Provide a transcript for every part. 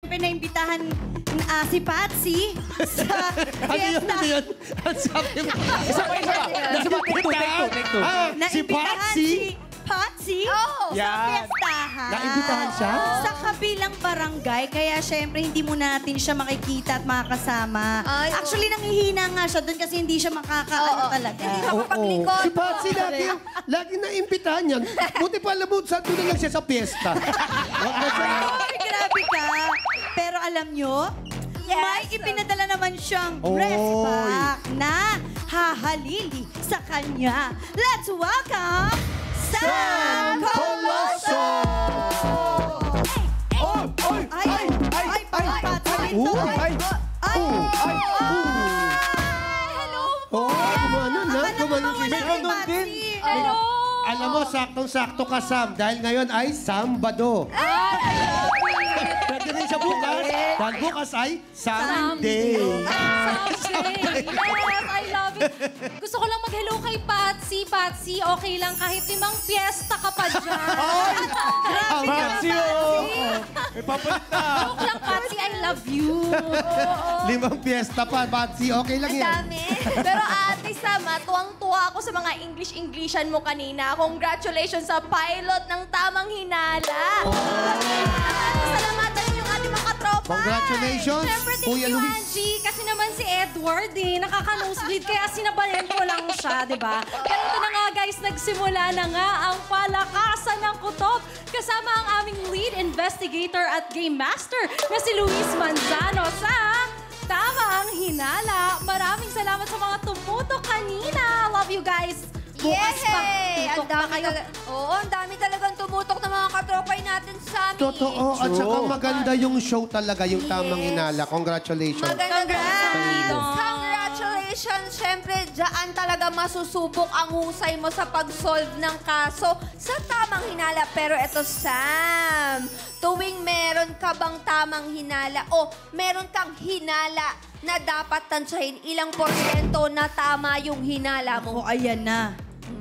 Naimbitahan si Patsy sa fiesta. Ano yun? Ang sabi mo. Isa pa. Si Patsy. Patsy sa Yan. fiestahan. Naimbitahan siya? Sa kabilang barangay. Kaya syempre, hindi mo natin siya makikita at makakasama. Ay, Actually, nanghihina nga siya doon kasi hindi siya makakaano talaga. Hindi makapaglikod. Si Patsy lagi naimbitahan yan. Buti pa alam mo, saan doon lang siya sa piyesta. Ay, grabe ka. Pero alam nyo, may ipinadala naman siyang breast pack na hahalili sa kanya. Let's welcome Sam Coloso! Ay, Patsy. Hello po! Kumano na. Kumano May ganun din. Hello! Alam mo, saktong-sakto ka, Sam. Dahil ngayon ay Sambado. Pwede rin siya bukas. Dahil bukas ay Sunday. Someday. Yes, I love it. Gusto ko lang mag-hello kay Patsy. Patsy, okay lang kahit 5 piyesta ka pa dyan. Grabe ka, Patsy, may papalit na. Joke lang, Patsy. I love you. 5 piyesta pa, Patsy. Okay lang Ang yan. dami. Pero Ate Sam, tuwang-tuwa ako sa mga English-Englishan mo kanina. Congratulations sa pilot ng Tamang Hinala. Salamatan yung ating mga katropa. Congratulations, Siyempre, thank Kuya you, Luis. Angie. Kasi naman si Edward nakaka-nosebleed. Kaya sinabayan ko lang siya, di ba? Pero ito na nga, guys, nagsimula na nga ang palakasan ng kutob. Kasama ang aming lead investigator at game master na si Luis Manzano sa Tamang Hinala. Maraming salamat sa mga tumutok kanina. Love you guys. Bukas pa. Tutok pa kayo. Oo, ang dami talagang tumutok ng mga katropay natin sa amin. Totoo. At saka maganda yung show talaga, yung Tamang Hinala. Congratulations. Congratulations! Siyempre, dyan talaga masusubok ang husay mo sa pag-solve ng kaso sa Tamang Hinala. Pero eto, Sam, tuwing meron ka bang tamang hinala o meron kang hinala na dapat tansyahin, ilang porsyento na tama yung hinala mo? Ayan na.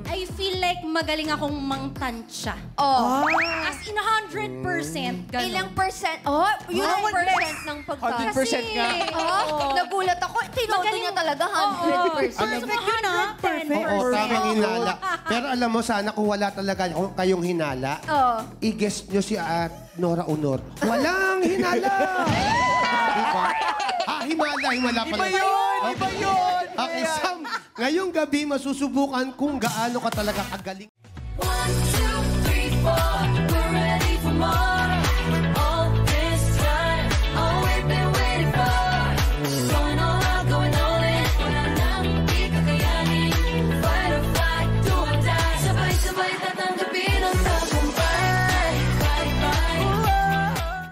I feel like magaling akong mangtansya. Oh. As in 100%. Ganun. Ilang percent? Oh, yun ang percent ng pagkakas. 100% nga. Oh, nagulat ako. Tinoto niya talaga 100%. Alam mo, Perfect. oo, Tamang Hinala. Pero alam mo, sana kung wala talaga kayong hinala, i-guess nyo si Nora Honor. Walang hinala! Himala pala. Iba yun! Okay, Sam, ngayong gabi masusubukan kung gaano ka talaga kagaling. 1, 2, 3, 4, we're ready for more.